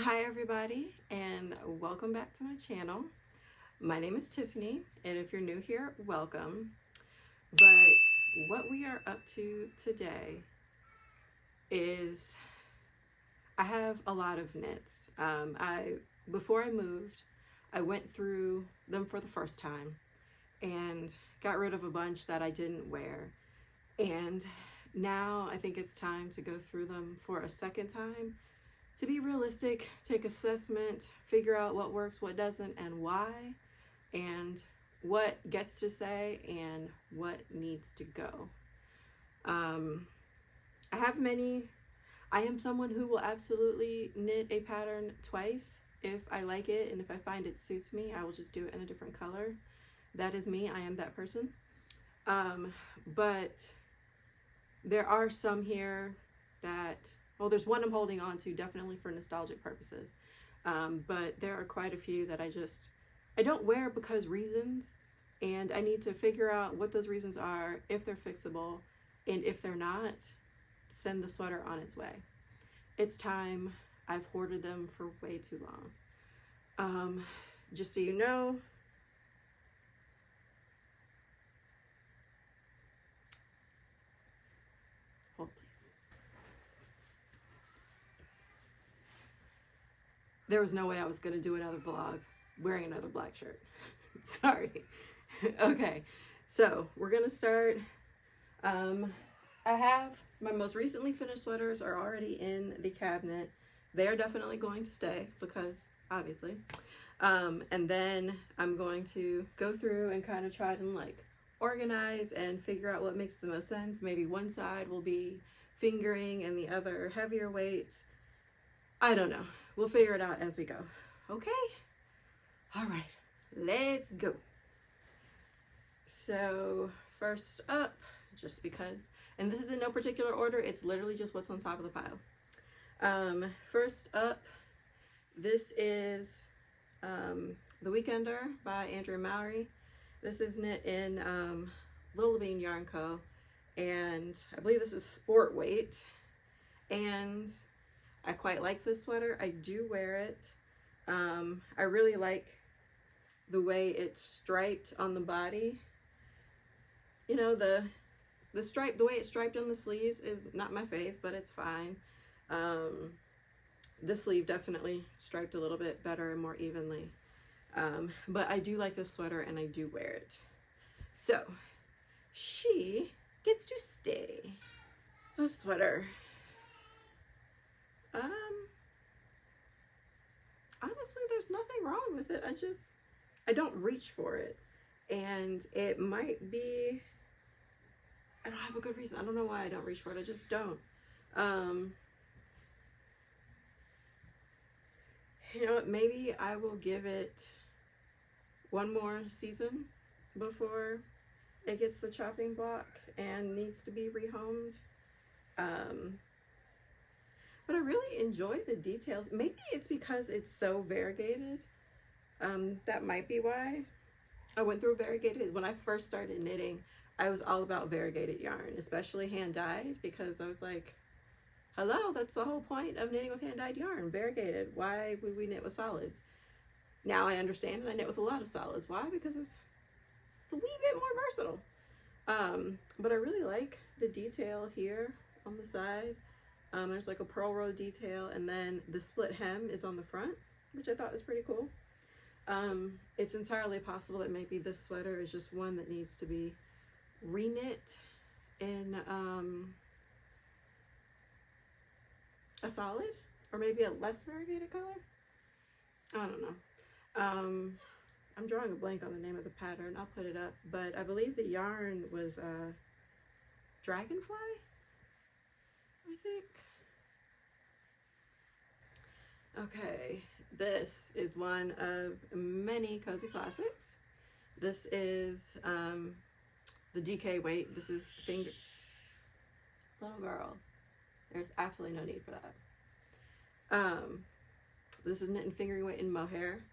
Hi everybody, and welcome back to my channel. My name is Tiffany, and if you're new here, welcome. But what we are up to today is I have a lot of knits. Before I moved, I went through them for the first time and got rid of a bunch that I didn't wear. And now I think it's time to go through them for a second time to be realistic, take assessment, figure out what works, what doesn't, and why, and what gets to stay and what needs to go. I have many. I am someone who will absolutely knit a pattern twice if I like it, and if I find it suits me, I will just do it in a different color. That is me. I am that person. But there are some here that, well, there's one I'm holding on to definitely for nostalgic purposes. But there are quite a few that I don't wear because reasons, and I need to figure out what those reasons are, if they're fixable, and if they're not, send the sweater on its way. It's time. I've hoarded them for way too long. Just so you know, hold please. There was no way I was going to do another vlog wearing another black shirt. Sorry. Okay, so we're going to start. I have my most recently finished sweaters are already in the cabinet. They are definitely going to stay because obviously. And then I'm going to go through and kind of try to like organize and figure out what makes the most sense. Maybe one side will be fingering and the other heavier weights. I don't know. We'll figure it out as we go. Okay? All right, let's go. So first up, just because, and this is in no particular order, it's literally just what's on top of the pile. First up, this is The Weekender by Andrea Mowry. This is knit in Little Bean Yarn Co. And I believe this is sport weight. And I quite like this sweater. I do wear it. I really like the way it's striped on the body. You know, the stripe, the way it's striped on the sleeves is not my fave, but it's fine. This sleeve definitely striped a little bit better and more evenly. But I do like this sweater and I do wear it. So she gets to stay. This sweater. Honestly, there's nothing wrong with it. I don't reach for it. And it might be, I don't have a good reason. I don't know why I don't reach for it. I just don't. You know what? Maybe I will give it one more season before it gets the chopping block and needs to be rehomed. But I really enjoy the details. Maybe it's because it's so variegated. That might be why. I went through variegated. When I first started knitting, I was all about variegated yarn, especially hand-dyed, because I was like, hello, that's the whole point of knitting with hand-dyed yarn, variegated. Why would we knit with solids? Now I understand, and I knit with a lot of solids. Why? Because it's a wee bit more versatile. But I really like the detail here on the side. There's like a purl row detail, and then the split hem is on the front, which I thought was pretty cool. It's entirely possible that maybe this sweater is just one that needs to be reknit in a solid, or maybe a less variegated color. I don't know. I'm drawing a blank on the name of the pattern. I'll put it up, but I believe the yarn was Dragonfly, I think. Okay, this is one of many cozy classics. This is the DK weight. This is finger. Little girl, there's absolutely no need for that. This is knit and fingering weight in mohair.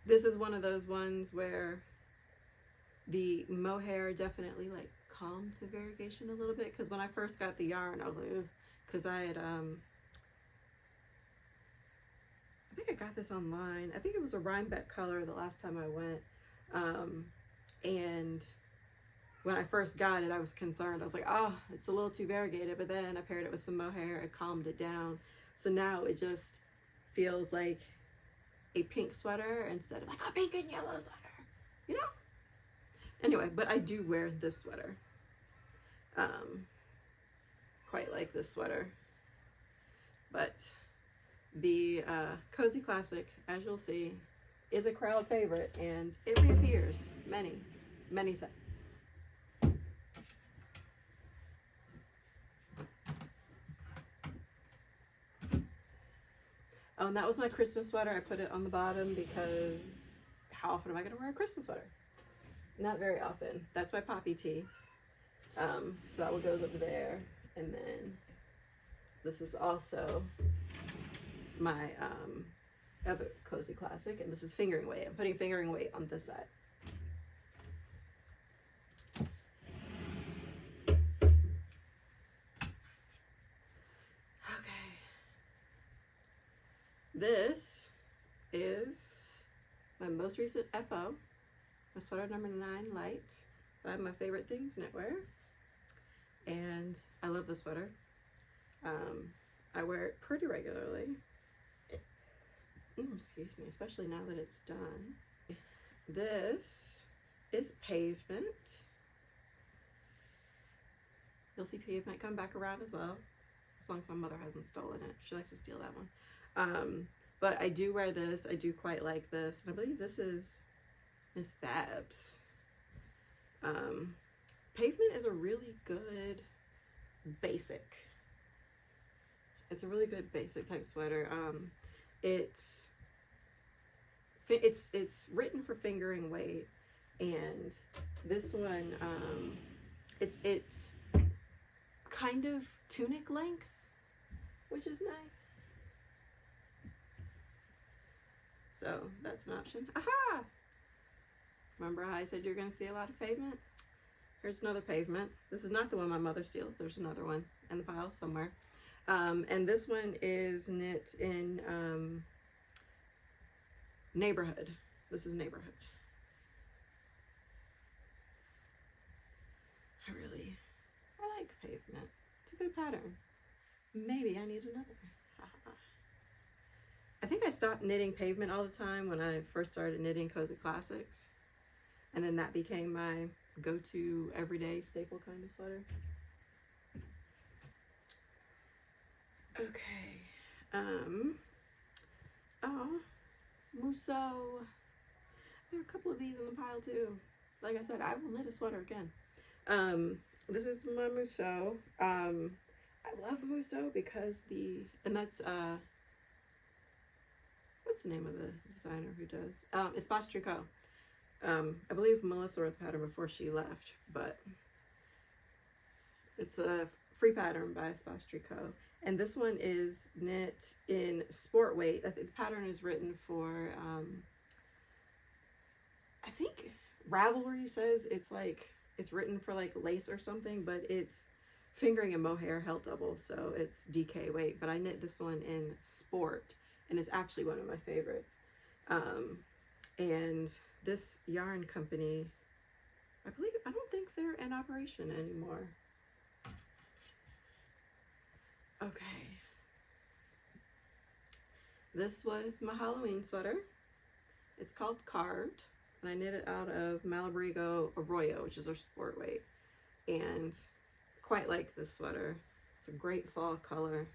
This is one of those ones where the mohair definitely like calmed the variegation a little bit, because when I first got the yarn, I was like, because I had think I got this online. I think it was a Rhinebeck color the last time I went. And when I first got it, I was concerned. I was like, oh, it's a little too variegated. But then I paired it with some mohair. It calmed it down. So now it just feels like a pink sweater instead of like a pink and yellow sweater, you know? Anyway, but I do wear this sweater. Quite like this sweater. But the Cozy Classic, as you'll see, is a crowd favorite, and it reappears many, many times. Oh, and that was my Christmas sweater. I put it on the bottom because how often am I going to wear a Christmas sweater? Not very often. That's my poppy tee. So that one goes over there. And then this is also my other Cozy Classic. And this is fingering weight. I'm putting fingering weight on this side. This is my most recent FO, my sweater number 9 light by My Favorite Things Knitwear. And I love this sweater. I wear it pretty regularly. Excuse me, especially now that it's done. This is Pavement. You'll see Pavement come back around as well, as long as my mother hasn't stolen it. She likes to steal that one. But I do wear this. I do quite like this. And I believe this is Miss Babs. Pavement is a really good basic. It's a really good basic type sweater. It's written for fingering weight, and this one, it's kind of tunic length, which is nice. So that's an option. Aha! Remember how I said you're going to see a lot of Pavement? Here's another Pavement. This is not the one my mother steals. There's another one in the pile somewhere. And this one is knit in Neighborhood. This is Neighborhood. I like Pavement. It's a good pattern. Maybe I need another. I think I stopped knitting Pavement all the time when I first started knitting Cozy Classics. And then that became my go-to everyday staple kind of sweater. Okay. Oh, Musso. There are a couple of these in the pile too. Like I said, I will knit a sweater again. This is my Musso. I love Musso because that's what's the name of the designer who does? Espace Tricot. I believe Melissa wrote the pattern before she left, but it's a free pattern by Espace Tricot. And this one is knit in sport weight. I think the pattern is written for, I think Ravelry says it's written for like lace or something, but it's fingering and mohair held double, so it's DK weight. But I knit this one in sport, and it's actually one of my favorites. And this yarn company, I don't think they're in operation anymore. Okay. This was my Halloween sweater. It's called Carved, and I knit it out of Malabrigo Arroyo, which is our sport weight. And quite like this sweater. It's a great fall color.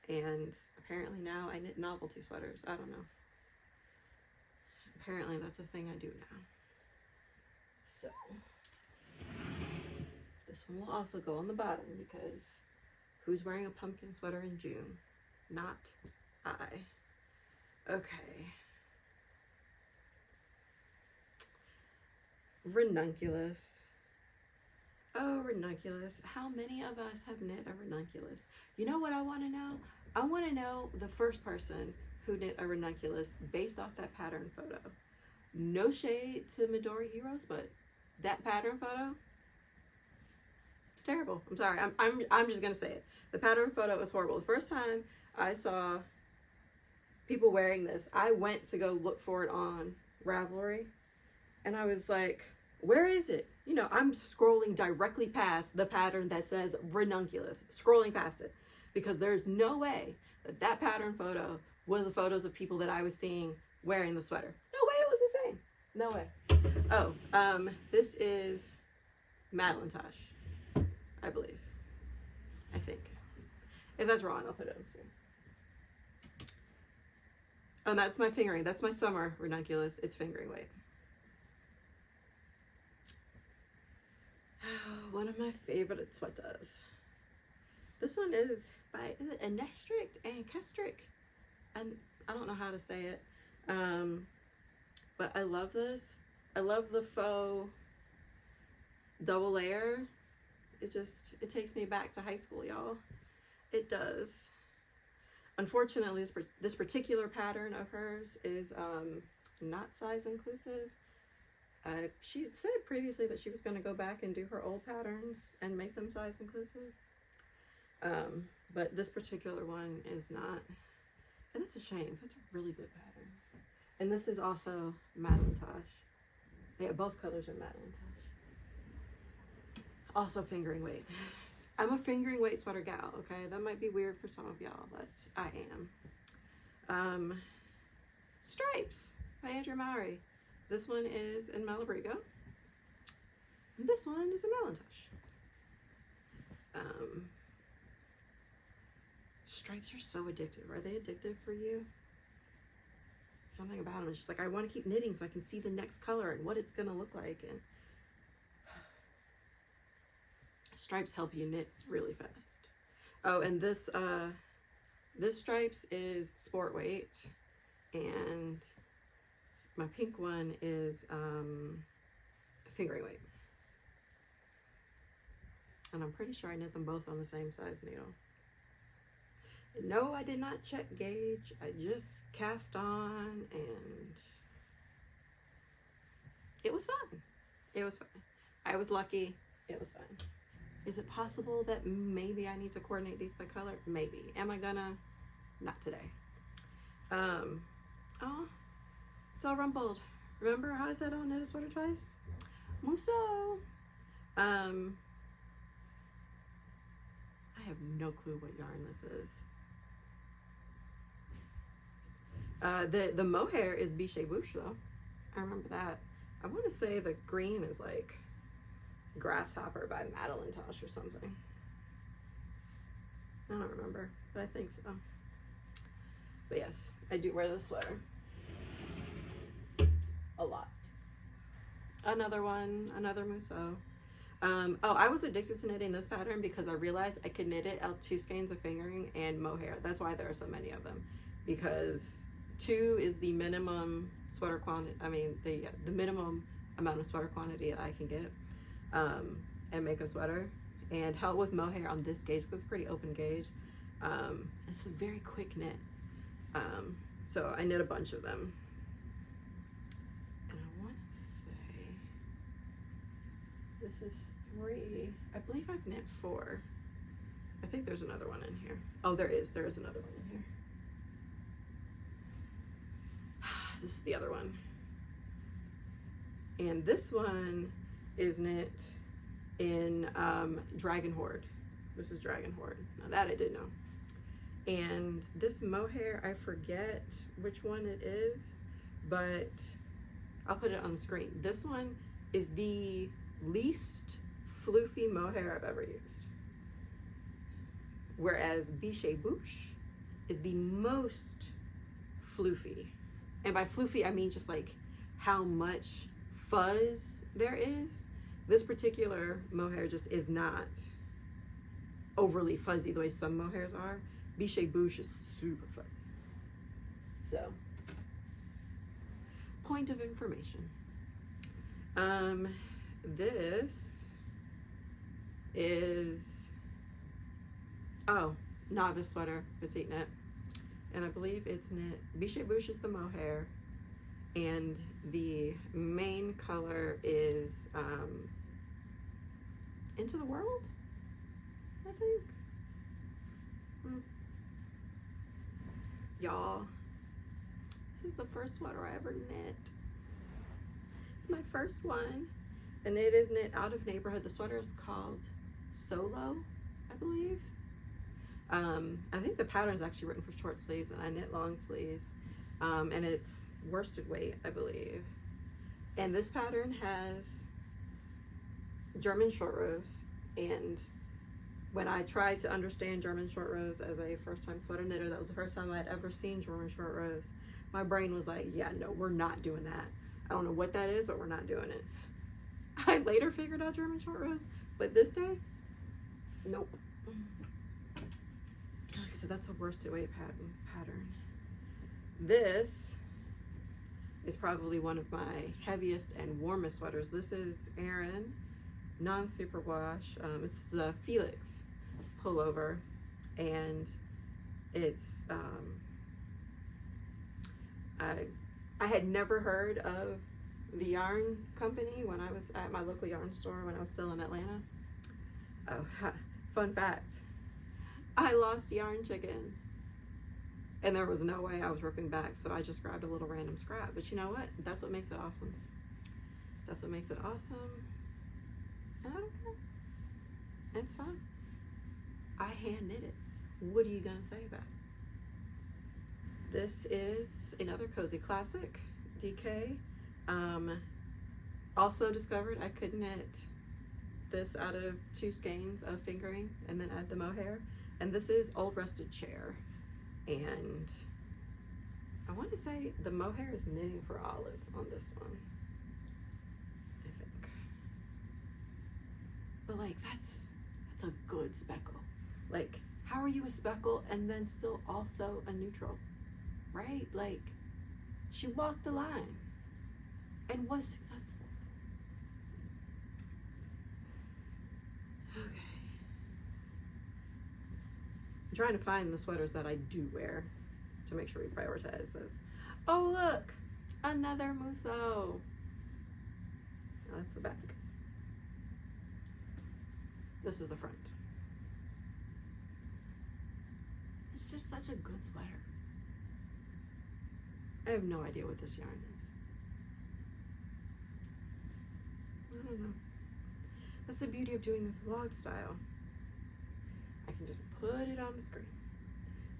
And apparently now I knit novelty sweaters. I don't know. Apparently that's a thing I do now. So this one will also go on the bottom because who's wearing a pumpkin sweater in June? Not I. Okay. Ranunculus. Oh, ranunculus. How many of us have knit a ranunculus? You know what I want to know? I want to know the first person who knit a ranunculus based off that pattern photo. No shade to Midori Heroes, but that pattern photo, it's terrible. I'm sorry. I'm just gonna say it. The pattern photo is horrible. The first time I saw people wearing this. I went to go look for it on Ravelry, and I was like, where is it? You know, I'm scrolling directly past the pattern that says ranunculus, scrolling past it, because there's no way that that pattern photo was the photos of people that I was seeing wearing the sweater. No way it was the same. No way. Oh, this is Madeline Tosh, I believe. I think. If that's wrong, I'll put it on screen. Oh, that's my fingering. That's my summer ranunculus. It's fingering weight. Oh, one of my favorite sweaters. This one is by Enestric and Kestric. And I don't know how to say it. But I love this. I love the faux double layer. It takes me back to high school, y'all. It does. Unfortunately, this particular pattern of hers is not size inclusive. She said previously that she was going to go back and do her old patterns and make them size inclusive. But this particular one is not. And it's a shame. That's a really good pattern. And this is also Madeline Tosh. Yeah, both colors are Madeline Tosh. Also fingering weight. I'm a fingering weight sweater gal, okay? That might be weird for some of y'all, but I am. Stripes by Andrew Mowry. This one is in Malabrigo. And this one is in Malintosh. Stripes are so addictive. Are they addictive for you? Something about them is just like, I want to keep knitting so I can see the next color and what it's going to look like. And stripes help you knit really fast. Oh, and this stripes is sport weight, and my pink one is fingering weight. And I'm pretty sure I knit them both on the same size needle. No, I did not check gauge. I just cast on, and it was fun. It was fun. I was lucky. It was fun. Is it possible that maybe I need to coordinate these by color? Maybe. Am I gonna? Not today. Oh, it's all rumpled. Remember how I said I'll knit a sweater twice? Muso. I have no clue what yarn this is. The mohair is Bichet Bouche though. I remember that. I want to say the green is like Grasshopper by Madeline Tosh or something. I don't remember, but I think so. But yes, I do wear this sweater a lot. Another one, another Muso. Oh, I was addicted to knitting this pattern because I realized I could knit it out 2 skeins of fingering and mohair. That's why there are so many of them, because 2 is the minimum sweater quantity. I mean, the minimum amount of sweater quantity that I can get and make a sweater. And help with mohair on this gauge because it's pretty open gauge. It's a very quick knit. So I knit a bunch of them. And I want to say this is 3. I believe I've knit 4. I think there's another one in here. Oh, there is another one in here. This is the other one. And this one is knit in Dragon Horde. This is Dragon Horde. Now that I did know. And this mohair, I forget which one it is, but I'll put it on the screen. This one is the least floofy mohair I've ever used. Whereas Bichet Bouche is the most floofy. And by floofy, I mean just like how much fuzz there is. This particular mohair just is not overly fuzzy the way some mohairs are. Bichet Bouche is super fuzzy. So, point of information. This is, oh, novice sweater, petite knit. And I believe it's knit, Bichet Bouche is the mohair, and the main color is Into the World, I think. Y'all, This is the first sweater I ever knit. It's my first one, and it is knit out of neighborhood. The sweater is called Solo, I believe. I think the pattern is actually written for short sleeves, and I knit long sleeves, and it's worsted weight, I believe. And this pattern has German short rows, and when I tried to understand German short rows as a first-time sweater knitter, that was the first time I'd ever seen German short rows. My brain was like, yeah, no, we're not doing that. I don't know what that is, but we're not doing it. I later figured out German short rows, but this day, nope. Okay, so that's a worsted weight pattern. This is probably one of my heaviest and warmest sweaters. This is Aran, non-superwash. It's the Felix pullover, and it's I had never heard of the yarn company when I was at my local yarn store when I was still in Atlanta. Oh, fun fact, I lost yarn chicken, and there was no way I was ripping back, so I just grabbed a little random scrap. But you know what? That's what makes it awesome. That's what makes it awesome. And I don't care. It's fine. I hand knit it. What are you gonna say about it? This is another cozy classic, DK. Also discovered I could knit this out of 2 skeins of fingering and then add the mohair. And this is Old Rusted Chair. And I want to say the mohair is knitting for Olive on this one, I think. But like, that's a good speckle. Like, how are you a speckle and then still also a neutral, right? Like, she walked the line and was successful. Okay. I'm trying to find the sweaters that I do wear to make sure we prioritize this. Oh, look, another Musso. Oh, that's the back. This is the front. It's just such a good sweater. I have no idea what this yarn is. I don't know. That's the beauty of doing this vlog style. I can just put it on the screen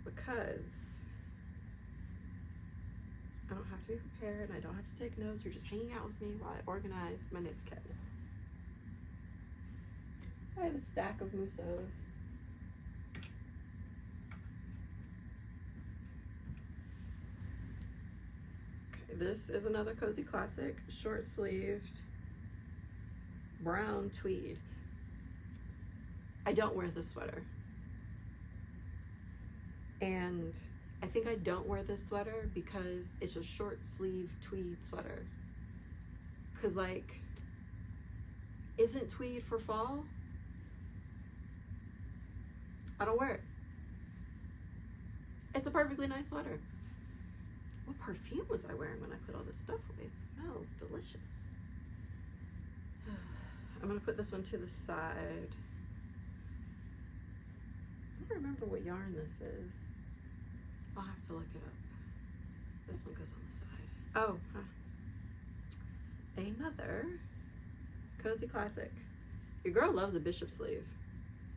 because I don't have to be prepared and I don't have to take notes. You're just hanging out with me while I organize my knits cabinet. I have a stack of Mussos. Okay, this is another cozy classic, short sleeved brown tweed. I don't wear this sweater. And I think I don't wear this sweater because it's a short sleeve tweed sweater. Cause like, isn't tweed for fall? I don't wear it. It's a perfectly nice sweater. What perfume was I wearing when I put all this stuff away? It smells delicious. I'm gonna put this one to the side. I don't remember what yarn this is. I'll have to look it up. This one goes on the side. Oh, another cozy classic. Your girl loves a bishop sleeve.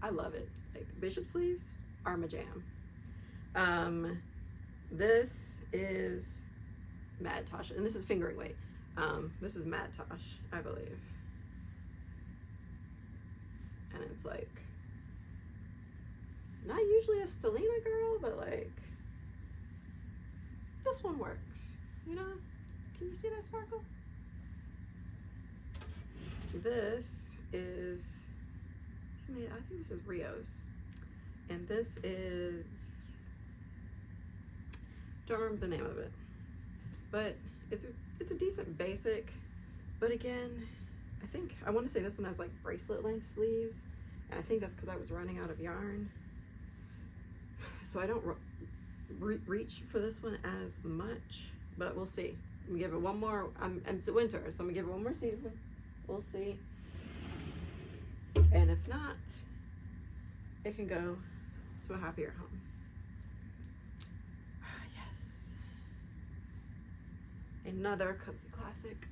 I love it. Like, bishop sleeves are my jam. This is Mad Tosh, and this is fingering weight. This is Mad Tosh, I believe. And it's like, not usually a Stelina girl, but like, this one works, you know? Can you see that sparkle? This is, I think this is Rio's. And this is, don't remember the name of it, but it's a decent basic. But again, I want to say this one has like bracelet length sleeves, and I think that's because I was running out of yarn, so I don't reach for this one as much, but we'll see. I'm gonna give it one more. It's winter, so I'm gonna give it one more season. We'll see, and if not, it can go to a happier home. Yes. Another cozy classic.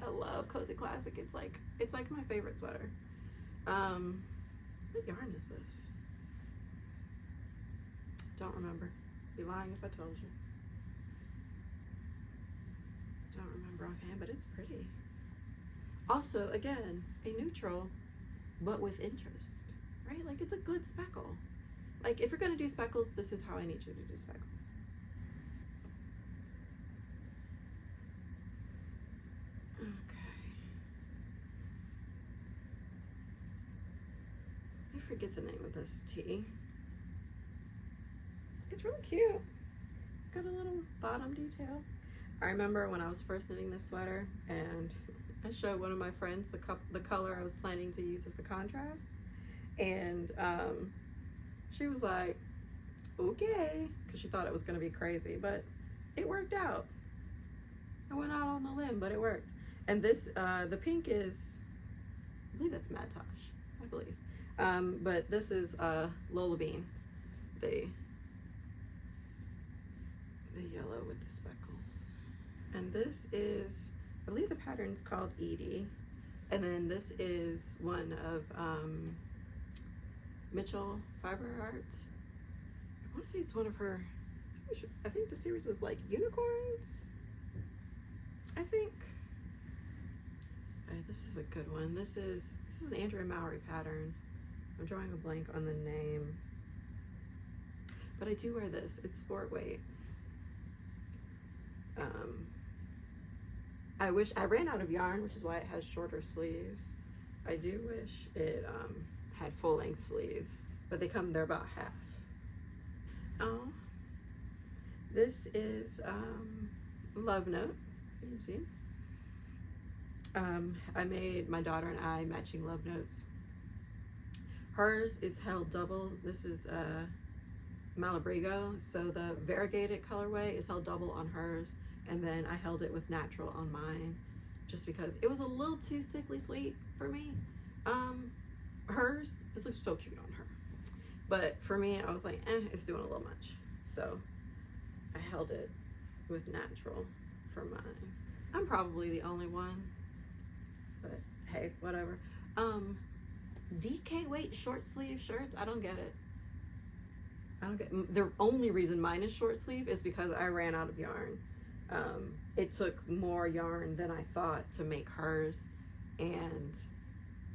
I love cozy classic. It's like my favorite sweater. What yarn is this? Don't remember. Be lying if I told you. Don't remember offhand, but it's pretty. Also, again, a neutral, but with interest, right? Like, it's a good speckle. Like, if you're gonna do speckles, this is how I need you to do speckles. Okay. I forget the name of this tee. It's really cute. It's got a little bottom detail. I remember when I was first knitting this sweater, and I showed one of my friends the color I was planning to use as a contrast, and she was like, okay, because she thought it was going to be crazy, but it worked out. I went out on a limb, but it worked. And this, the pink is, I believe that's Matosh, I believe. But this is Lola Bean, the yellow with the speckles. And this is, I believe the pattern's called Edie. And then this is one of Mitchell Fiber Arts. I want to say it's one of her, I think the series was like unicorns, I think. Alright, this is a good one. This is an Andrea Mowry pattern. I'm drawing a blank on the name. But I do wear this. It's sport weight. I wish I ran out of yarn, which is why it has shorter sleeves. I do wish it had full-length sleeves, but they're about half. Oh, this is Love Note. You can see. I made my daughter and I matching Love Notes. Hers is held double. This is Malabrigo, so the variegated colorway is held double on hers, and then I held it with natural on mine, just because it was a little too sickly sweet for me. Hers, it looks so cute on her, but for me, I was like, it's doing a little much, so I held it with natural for mine. I'm probably the only one, but hey, whatever. DK weight short sleeve shirts, I don't get it. The only reason mine is short sleeve is because I ran out of yarn. It took more yarn than I thought to make hers, and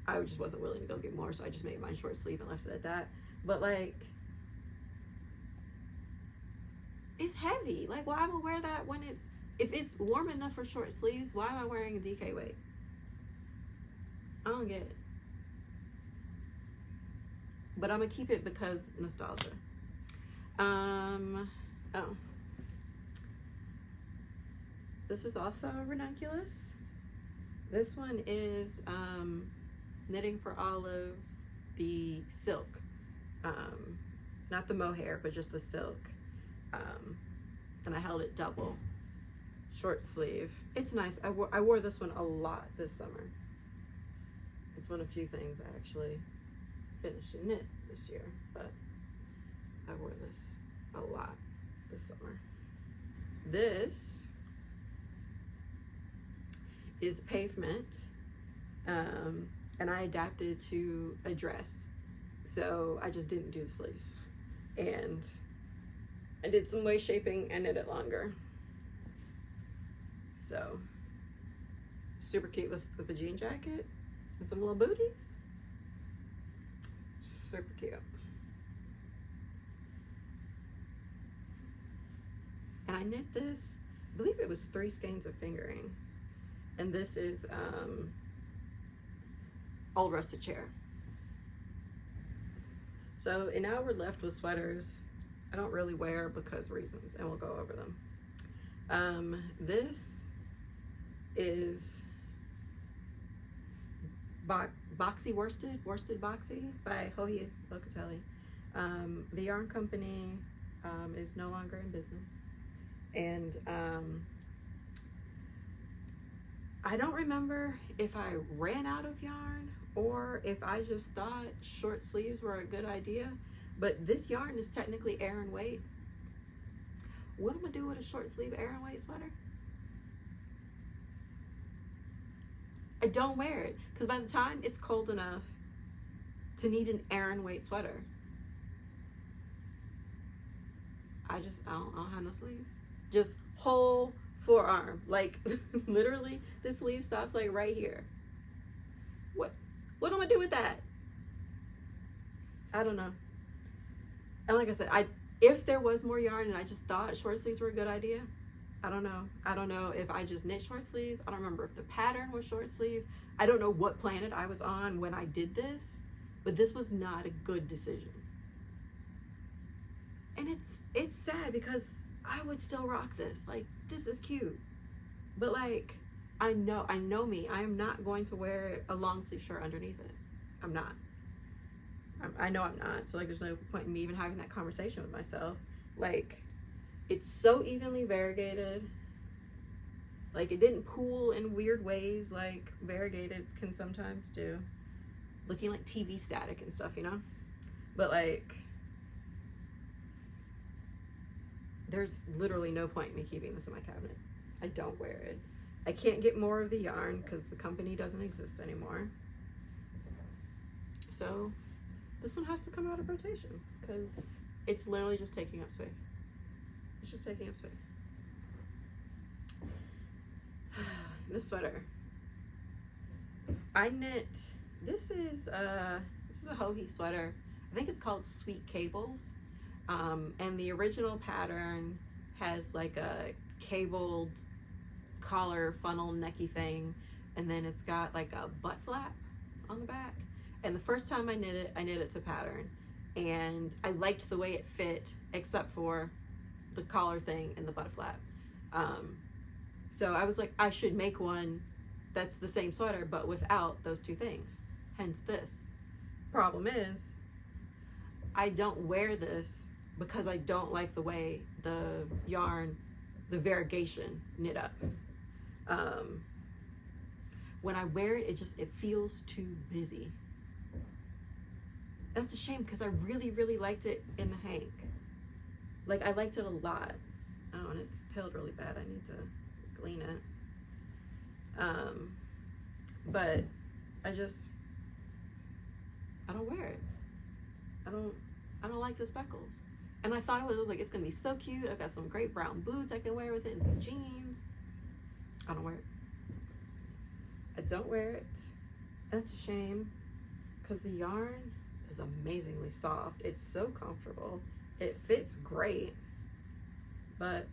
I just wasn't willing to go get more, so I just made mine short sleeve and left it at that. But like, it's heavy. Like, why am I wear that when if it's warm enough for short sleeves, why am I wearing a DK weight? I don't get it. But I'm gonna keep it because nostalgia. Oh. This is also a ranunculus. This one is knitting for Olive, the silk. Not the mohair, but just the silk. And I held it double, short sleeve. It's nice. I wore this one a lot this summer. It's one of few things I actually finished and knit this year, but I wore this a lot this summer. This is Pavement, and I adapted to a dress, so I just didn't do the sleeves, and I did some waist shaping and knit it longer. So super cute with the jean jacket and some little booties. Super cute. And I knit this, I believe it was 3 skeins of fingering. And this is Old Rusted Chair. So, and now we're left with sweaters I don't really wear because reasons, and we'll go over them. This is Boxy Worsted Boxy by Hohi Locatelli. The yarn company is no longer in business, and I don't remember if I ran out of yarn or if I just thought short sleeves were a good idea, but this yarn is technically Aran weight. What am I gonna do with a short sleeve Aran weight sweater? I don't wear it because by the time it's cold enough to need an Aran weight sweater, I don't have no sleeves. Just whole forearm. Like, literally, the sleeve stops like right here. What am I do with that? I don't know. And like I said, if there was more yarn and I just thought short sleeves were a good idea, I don't know. I don't know if I just knit short sleeves. I don't remember if the pattern was short sleeve. I don't know what planet I was on when I did this, but this was not a good decision. And it's sad because I would still rock this. Like, this is cute. But like, I know me. I am not going to wear a long sleeve shirt underneath it. I'm not. I know I'm not. So like, there's no point in me even having that conversation with myself. Like, it's so evenly variegated. Like, it didn't pool in weird ways like variegated can sometimes do. Looking like TV static and stuff, you know? But like, there's literally no point in me keeping this in my cabinet. I don't wear it. I can't get more of the yarn because the company doesn't exist anymore. So this one has to come out of rotation because it's literally just taking up space. It's just taking up space. This sweater. I knit, this is a Hohe sweater. I think it's called Sweet Cables. And the original pattern has like a cabled collar funnel necky thing, and then it's got like a butt flap on the back. And the first time I knit it to pattern, and I liked the way it fit except for the collar thing and the butt flap. So I was like, I should make one that's the same sweater but without those two things, hence this. Problem is, I don't wear this because I don't like the way the yarn, the variegation knit up. When I wear it, it feels too busy. That's a shame because I really, really liked it in the hank. Like, I liked it a lot. Oh, and it's peeled really bad. I need to clean it. But I don't wear it. I don't like the speckles. And I thought it was like, it's gonna be so cute. I've got some great brown boots I can wear with it and some jeans. I don't wear it. I don't wear it. That's a shame because the yarn is amazingly soft. It's so comfortable. It fits great, but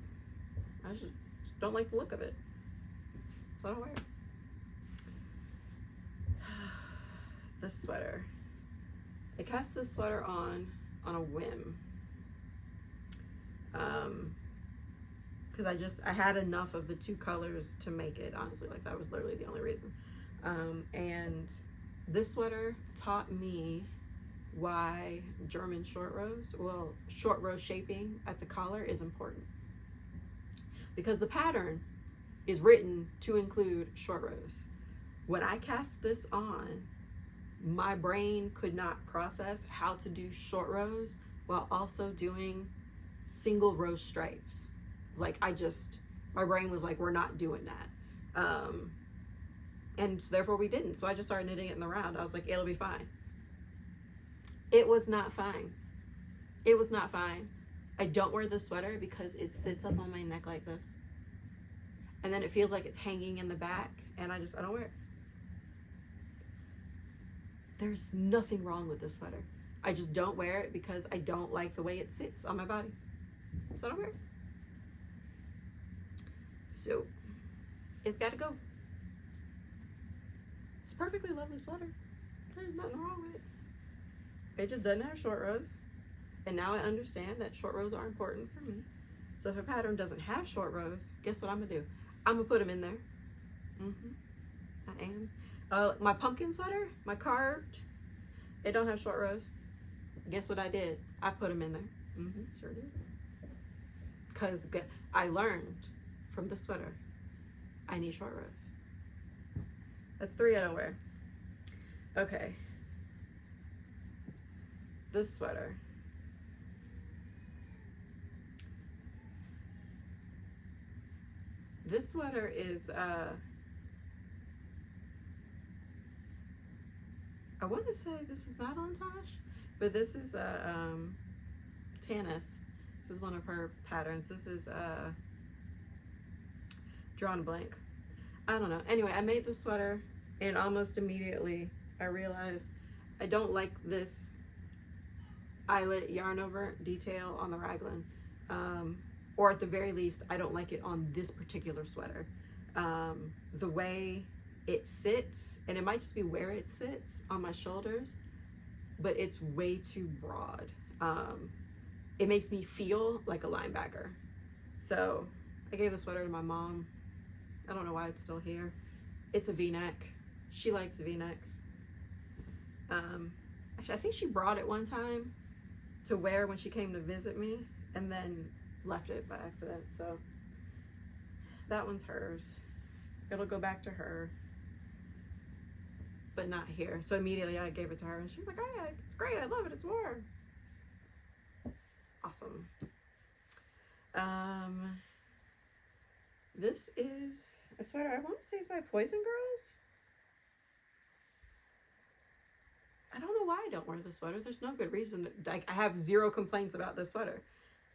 I just don't like the look of it. So I don't wear it. This sweater. I cast this sweater on a whim. Because I had enough of the two colors to make it, honestly. Like, that was literally the only reason. And this sweater taught me why German short row shaping at the collar is important. Because the pattern is written to include short rows. When I cast this on, my brain could not process how to do short rows while also doing single row stripes. Like, my brain was like, we're not doing that. And so therefore we didn't. So I just started knitting it in the round. I was like, it'll be fine. It was not fine. It was not fine. I don't wear this sweater because it sits up on my neck like this. And then it feels like it's hanging in the back, and I don't wear it. There's nothing wrong with this sweater. I just don't wear it because I don't like the way it sits on my body. So I don't wear it. So it's got to go. It's a perfectly lovely sweater. There's nothing wrong with it. It just doesn't have short rows. And now I understand that short rows are important for me. So if a pattern doesn't have short rows, guess what I'm gonna do? I'm gonna put them in there. I am. My pumpkin sweater, my carved, it don't have short rows. Guess what I did? I put them in there. Sure did. Because I learned from the sweater, I need short rows. That's 3 I don't wear. Okay. This sweater. This sweater is I want to say this is Madeline Tosh, but this is Tanis. This is one of her patterns. This is drawn blank. I don't know. Anyway, I made this sweater, and almost immediately I realized I don't like this eyelet yarn over detail on the raglan. Or at the very least, I don't like it on this particular sweater. The way it sits, and it might just be where it sits on my shoulders, but it's way too broad. It makes me feel like a linebacker. So I gave the sweater to my mom. I don't know why it's still here. It's a V-neck. She likes V-necks. Actually, I think she brought it one time to wear when she came to visit me, and then left it by accident. So that one's hers. It'll go back to her, but not here. So immediately I gave it to her, and she was like, "Oh yeah, it's great. I love it. It's warm." Awesome. This is a sweater. I want to say it's by Poison Girls. I don't know why I don't wear this sweater. There's no good reason. I have zero complaints about this sweater.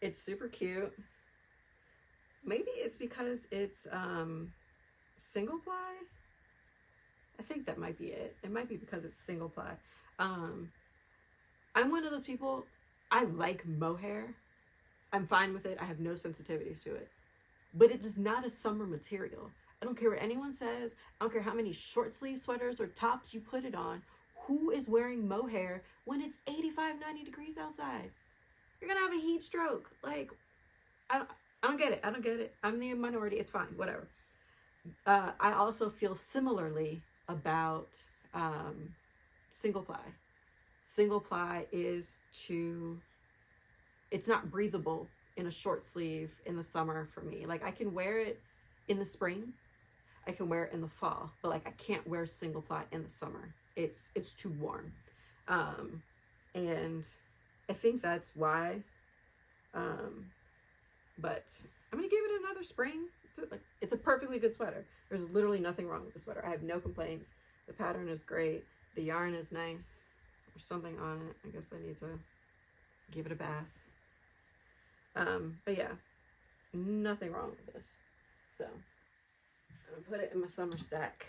It's super cute. Maybe it's because it's single ply. I think that might be it. It might be because it's single ply. I'm one of those people, I like mohair. I'm fine with it. I have no sensitivities to it. But it is not a summer material. I don't care what anyone says. I don't care how many short sleeve sweaters or tops you put it on. Who is wearing mohair when it's 85, 90 degrees outside? You're gonna have a heat stroke. Like, I don't get it. I don't get it. I'm the minority. It's fine. Whatever. I also feel similarly about single ply. Single ply is it's not breathable in a short sleeve in the summer for me. Like, I can wear it in the spring. I can wear it in the fall, but like I can't wear single ply in the summer. It's too warm. And I think that's why. But I'm gonna give it another spring. It's a perfectly good sweater. There's literally nothing wrong with the sweater. I have no complaints. The pattern is great. The yarn is nice. There's something on it. I guess I need to give it a bath. But yeah, nothing wrong with this. So I'm gonna put it in my summer stack.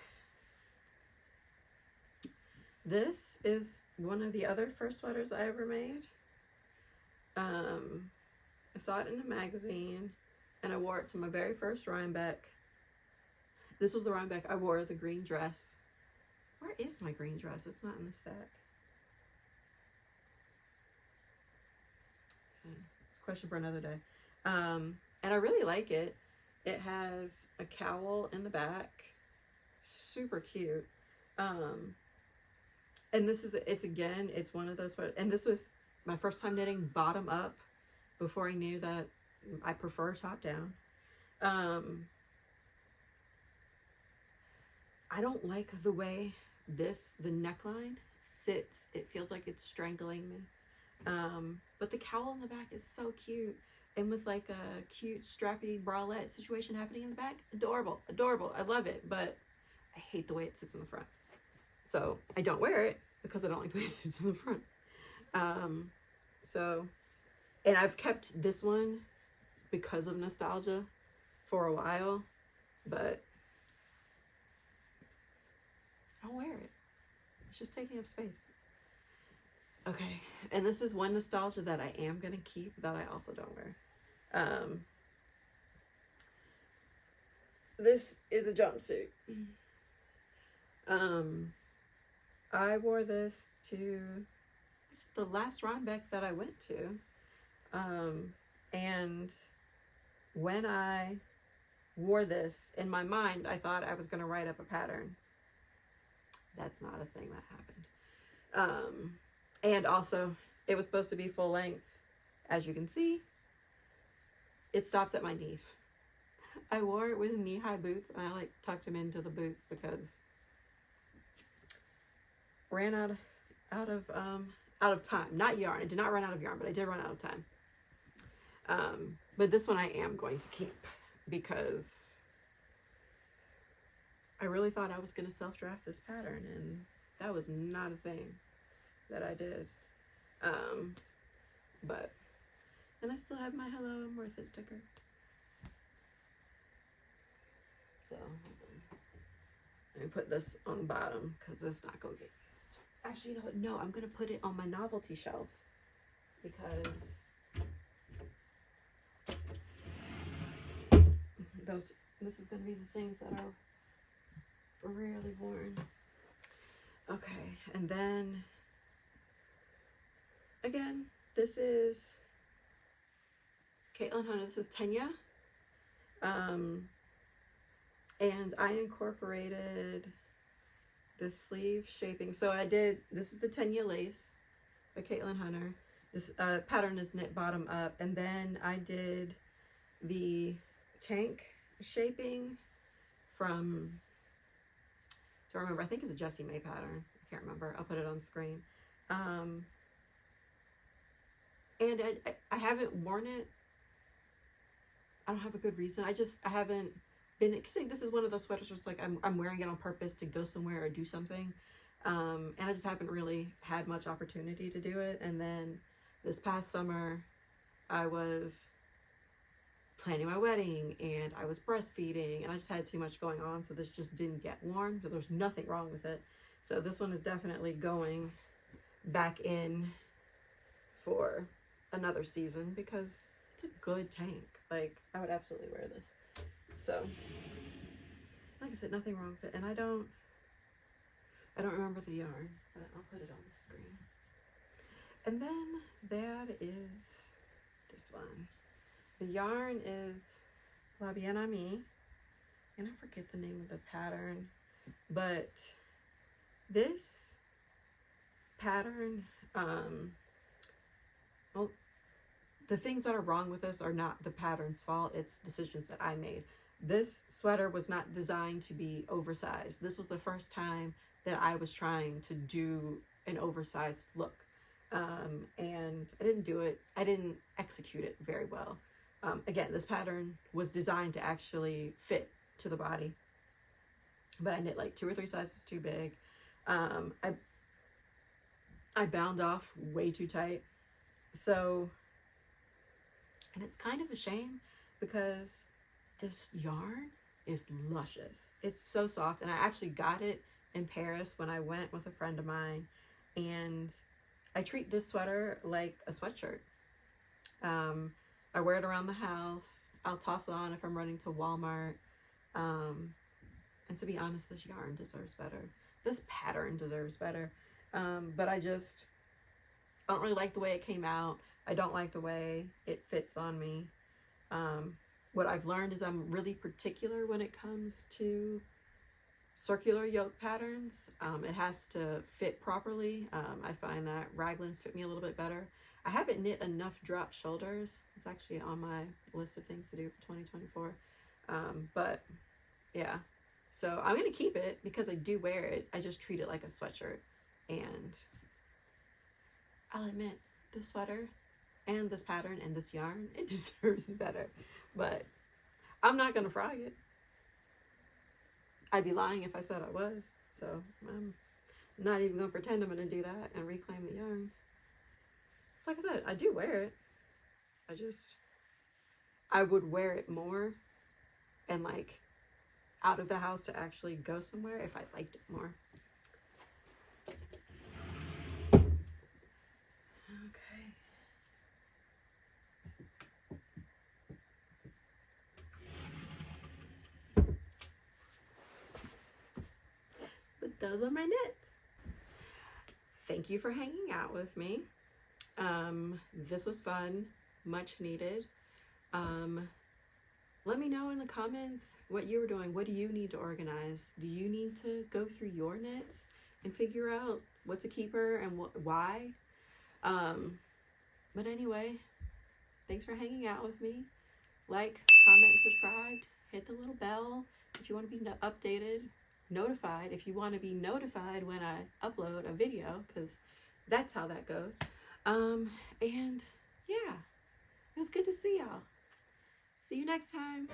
This is one of the other first sweaters I ever made. I saw it in a magazine, and I wore it to my very first Rhinebeck. This was the Rhinebeck I wore, the green dress. Where is my green dress? It's not in the stack. Okay. It's a question for another day. And I really like it. It has a cowl in the back. Super cute. And it's one of those, and this was my first time knitting bottom up before I knew that I prefer top down. I don't like the way the neckline sits. It feels like it's strangling me. But the cowl in the back is so cute. And with like a cute strappy bralette situation happening in the back, adorable, adorable. I love it, but I hate the way it sits in the front. So I don't wear it because I don't like the way it sits in the front. And I've kept this one because of nostalgia for a while, but I don't wear it. It's just taking up space. Okay, and this is one nostalgia that I am gonna keep that I also don't wear. This is a jumpsuit. I wore this to the last Rhinebeck that I went to. And when I wore this, in my mind, I thought I was going to write up a pattern. That's not a thing that happened. And also, it was supposed to be full length. As you can see, it stops at my knees. I wore it with knee-high boots, and I like tucked them into the boots because ran out of time. Not yarn. I did not run out of yarn, but I did run out of time. But this one I am going to keep because I really thought I was going to self-draft this pattern, and That was not a thing that I did. But, and I still have my Hello, I'm Worth It sticker. So, let me put this on the bottom because it's not going to get used. Actually, you know what? No, I'm going to put it on my novelty shelf because this is going to be the things that are rarely worn. Okay, and then again, this is ChicKnit Hunter. This is Tenya. And I incorporated the sleeve shaping. So I did, this is the Tenya lace by ChicKnit Hunter. This pattern is knit bottom up. And then I did the tank shaping from, don't remember, I think it's a Jessie May pattern. I can't remember. I'll put it on screen. And I haven't worn it. I don't have a good reason. I haven't been, because this is one of those sweaters where it's like I'm wearing it on purpose to go somewhere or do something. And I just haven't really had much opportunity to do it. And then this past summer, I was planning my wedding and I was breastfeeding and I just had too much going on. So this just didn't get worn, but there's nothing wrong with it. So this one is definitely going back in for another season because it's a good tank. Like, I would absolutely wear this. So, like I said, nothing wrong with it. And I don't remember the yarn, but I'll put it on the screen. And then that is this one. The yarn is La Bien Amie, and I forget the name of the pattern, but this pattern, well, the things that are wrong with this are not the pattern's fault, it's decisions that I made. This sweater was not designed to be oversized. This was the first time that I was trying to do an oversized look. And I didn't do it. I didn't execute it very well. Again, this pattern was designed to actually fit to the body, but I knit like 2 or 3 sizes too big. I bound off way too tight. So, and it's kind of a shame because this yarn is luscious. It's so soft, and I actually got it in Paris when I went with a friend of mine, and I treat this sweater like a sweatshirt. I wear it around the house. I'll toss it on if I'm running to Walmart. And to be honest, this yarn deserves better. This pattern deserves better. But I don't really like the way it came out. I don't like the way it fits on me. What I've learned is I'm really particular when it comes to circular yoke patterns. It has to fit properly. I find that raglans fit me a little bit better. I haven't knit enough drop shoulders. It's actually on my list of things to do for 2024. But yeah, so I'm going to keep it because I do wear it. I just treat it like a sweatshirt. And I'll admit, this sweater and this pattern and this yarn, it deserves better. But I'm not going to frog it. I'd be lying if I said I was. So I'm not even going to pretend I'm going to do that and reclaim the yarn. So like I said, I do wear it. I would wear it more and like out of the house to actually go somewhere if I liked it more. Okay. But those are my knits. Thank you for hanging out with me. This was fun, much needed. Let me know in the comments what you were doing. What do you need to organize? Do you need to go through your knits and figure out what's a keeper and why? But anyway, thanks for hanging out with me. Like, comment, and subscribe. Hit the little bell if you want to be notified. If you want to be notified when I upload a video, because that's how that goes. And yeah, it was good to see y'all. See you next time.